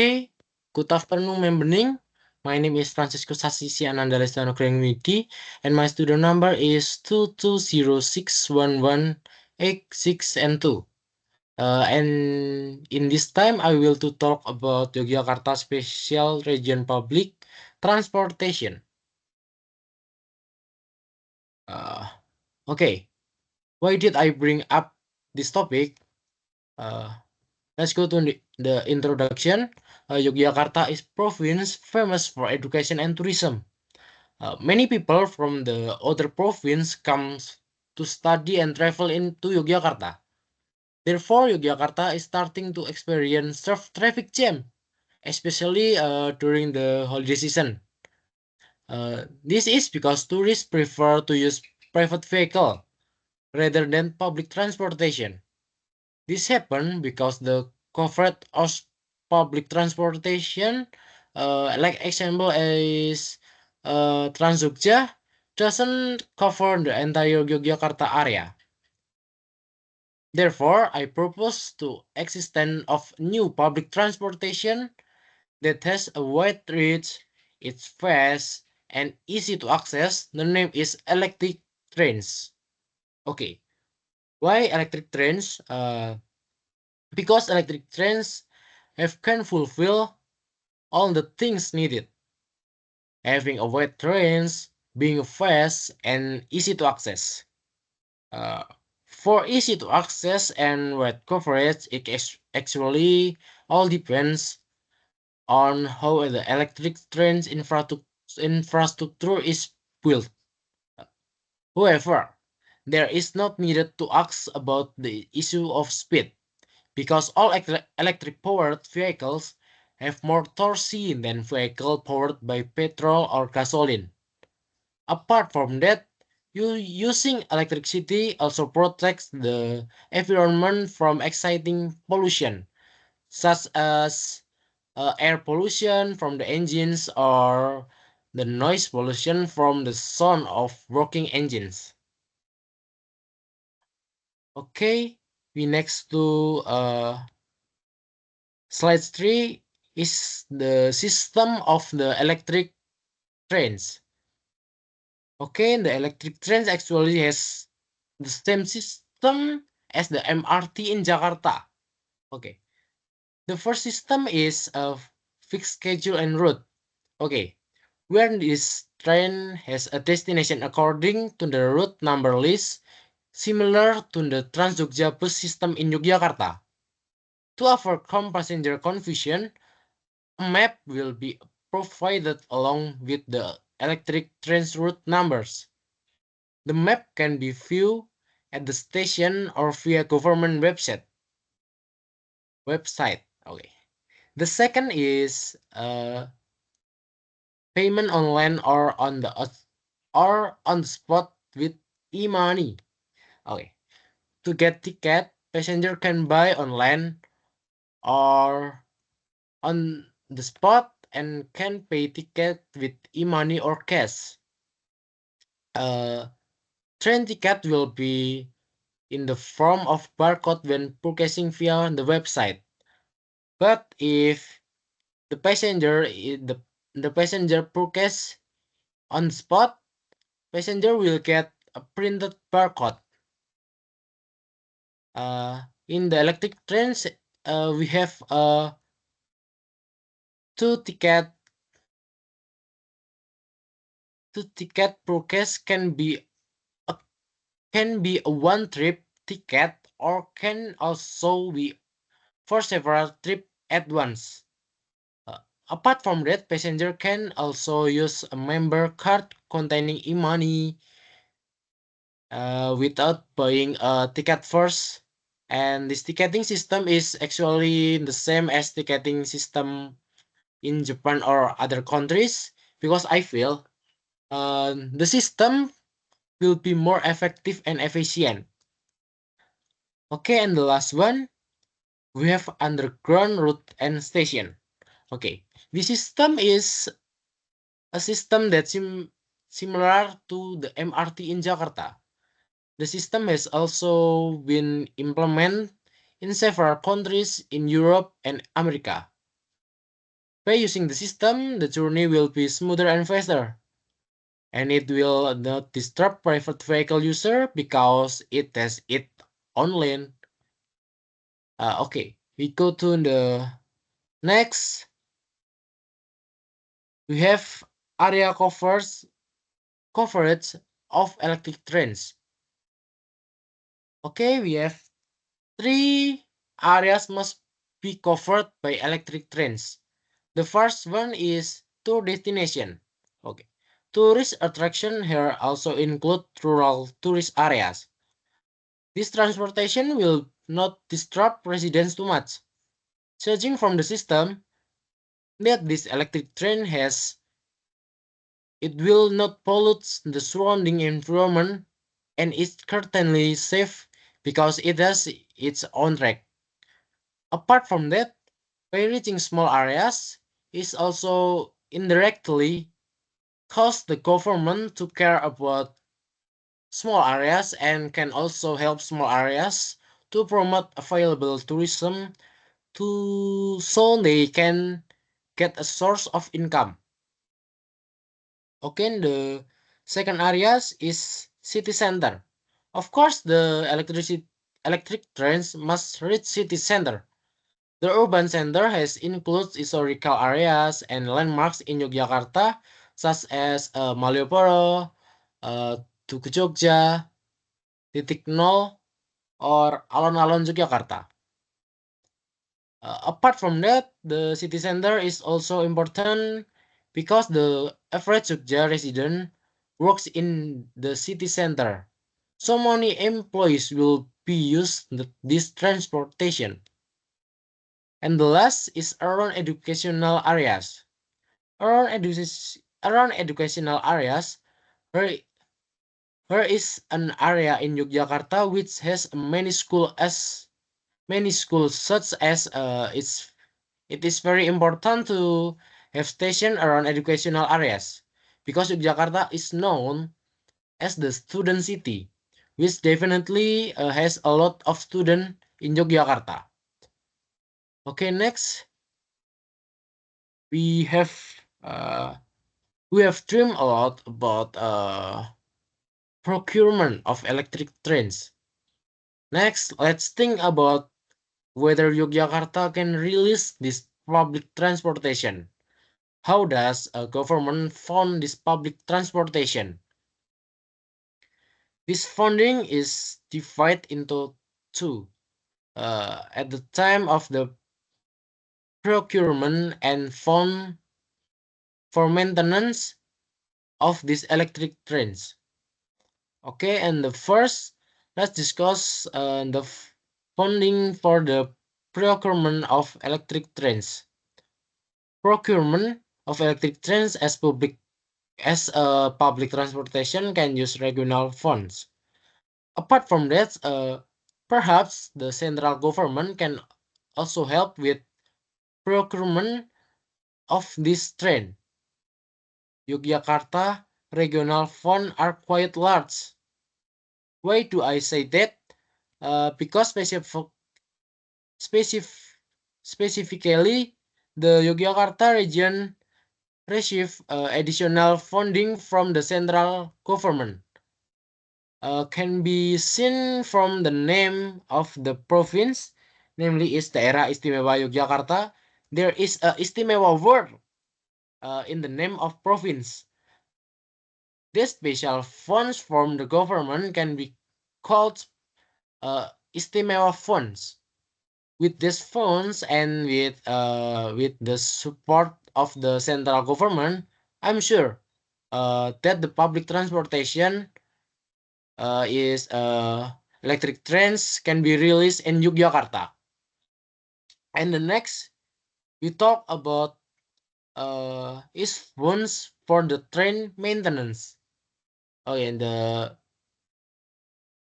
Hey, good afternoon, Membening. My name is Francisco Sasisi Ananda Lestano Krengwiti, and my student number is 2206118 and 2. And in this time, I will to talk about Yogyakarta Special Region Public Transportation. Uh, okay, why did I bring up this topic? Uh, let's go to the introduction. Yogyakarta is province famous for education and tourism. Many people from the other province comes to study and travel into Yogyakarta. Therefore, Yogyakarta is starting to experience traffic jam, especially during the holiday season. This is because tourists prefer to use private vehicle rather than public transportation. This happen because the coverage of public transportation, like example is Trans Jogja, doesn't cover the entire Yogyakarta area. Therefore, I propose to existence of new public transportation that has a wide reach, it's fast and easy to access. The name is electric trains. Okay, why electric trains? Because electric trains can fulfill all the things needed, having a wide trains, being fast and easy to access. Uh, for easy to access and wide coverage, it actually all depends on how the electric trains infrastructure is built. However, there is not needed to ask about the issue of speed, because all electric-powered vehicles have more torque than vehicles powered by petrol or gasoline. Apart from that, using electricity also protects the environment from exciting pollution, such as air pollution from the engines or the noise pollution from the sound of working engines. Okay, we next to slide 3 is the system of the electric trains. Okay, the electric trains actually has the same system as the MRT in Jakarta. Okay, the first system is a fixed schedule and route. Okay, where this train has a destination according to the route number list, similar to the Trans Jogja bus system in Yogyakarta. To overcome passenger confusion, a map will be provided along with the electric train's route numbers. The map can be viewed at the station or via government website. Okay. The second is payment online or on the spot with e-money. Okay. To get ticket, passenger can buy online or on the spot and can pay ticket with e-money or cash. Train ticket will be in the form of barcode when purchasing via the website. But if the the passenger purchase on the spot, passenger will get a printed barcode. In the electric trains, we have two ticket. Two ticket purchase a, can be a one trip ticket or can also be for several trips at once. Uh, Apart from that, passenger can also use a member card containing e-money without buying a ticket first. And this ticketing system is actually the same as ticketing system in Japan or other countries, because I feel the system will be more effective and efficient. Okay, and the last one, we have underground route and station. Okay, this system is a system that's similar to the MRT in Jakarta. The system has also been implemented in several countries in Europe and America. By using the system, the journey will be smoother and faster. And it will not disturb private vehicle user because it has its own lane. Okay, we go to the next. We have area coverage of electric trains. Okay, we have 3 areas must be covered by electric trains. The first one is tour destination. Okay. Tourist attraction here also include rural tourist areas. This transportation will not disrupt residents too much. Judging from the system that this electric train has, it will not pollute the surrounding environment and is certainly safe because it has its own track. Apart from that, by reaching small areas is also indirectly cause the government to care about small areas and can also help small areas to promote available tourism to so they can get a source of income. Okay, the second areas is city center. Of course, the electric trains must reach city center. The urban center has includes historical areas and landmarks in Yogyakarta, such as Malioboro, uh, Tugu Jogja, Titik Nol, or alon-alon Yogyakarta. Apart from that, the city center is also important because the average Jogja resident works in the city center. So many employees will be used this transportation. And the last is around educational areas. Around educational areas, there, there is an area in Yogyakarta which has many schools such as it is very important to have station around educational areas because Yogyakarta is known as the student city, which definitely has a lot of students in Yogyakarta. Okay, next we have uh, we have dreamed a lot about procurement of electric trains. Next, let's think about whether Yogyakarta can release this public transportation. How does a government fund this public transportation? This funding is divided into two. At the time of the procurement and fund for maintenance of these electric trains. Okay, and the first, let's discuss the funding for the procurement of electric trains. Procurement of electric trains as a public transportation can use regional funds. Apart from that, perhaps the central government can also help with procurement of this train. Yogyakarta regional fund are quite large. Why do I say that? Because specifically the Yogyakarta region receive additional funding from the central government. Can be seen from the name of the province, namely is Daerah Istimewa Yogyakarta. There is a Istimewa word in the name of province. These special funds from the government can be called Istimewa funds. With these funds and with the support of the central government, I'm sure that the public transportation is electric trains can be released in Yogyakarta. And the next we talk about is funds for the train maintenance. Okay, and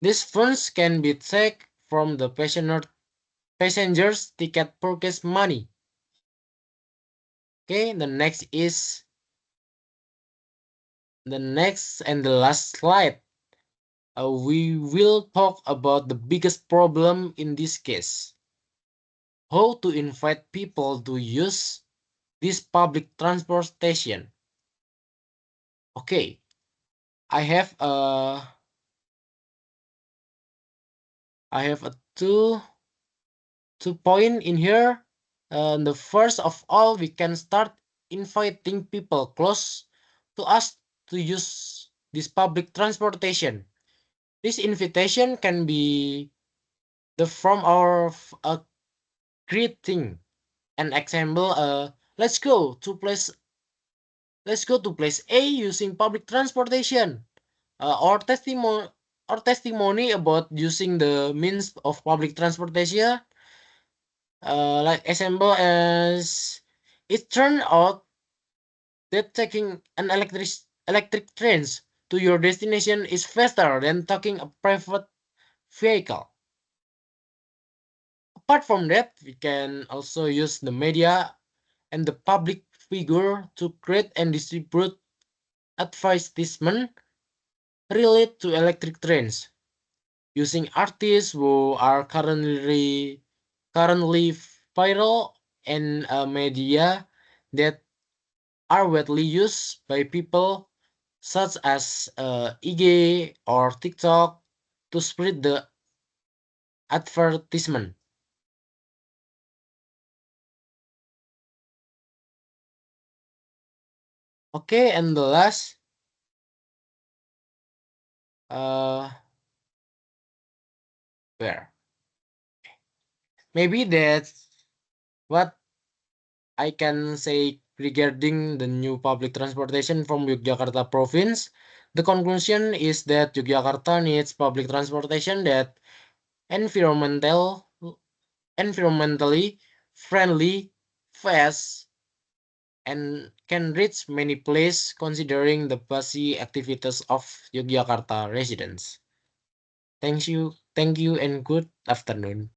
these funds can be taken from the passengers ticket purchase money. Okay, the next and the last slide. We will talk about the biggest problem in this case. How to invite people to use this public transportation. Okay, I have a two point in here. The first of all, we can start inviting people close to us to use this public transportation. This invitation can be the form of a greeting. An example, let's go to place A using public transportation. Or testimony about using the means of public transportation. Like example as it turned out that taking an electric trains to your destination is faster than taking a private vehicle. Apart from that, we can also use the media and the public figure to create and distribute advertisement related to electric trains using artists who are currently viral and media that are widely used by people such as IG or TikTok to spread the advertisement. Okay, and the last, uh, where maybe that's what I can say regarding the new public transportation from Yogyakarta province. The conclusion is that Yogyakarta needs public transportation that environmentally friendly, fast, and can reach many places considering the busy activities of Yogyakarta residents. Thank you, and good afternoon.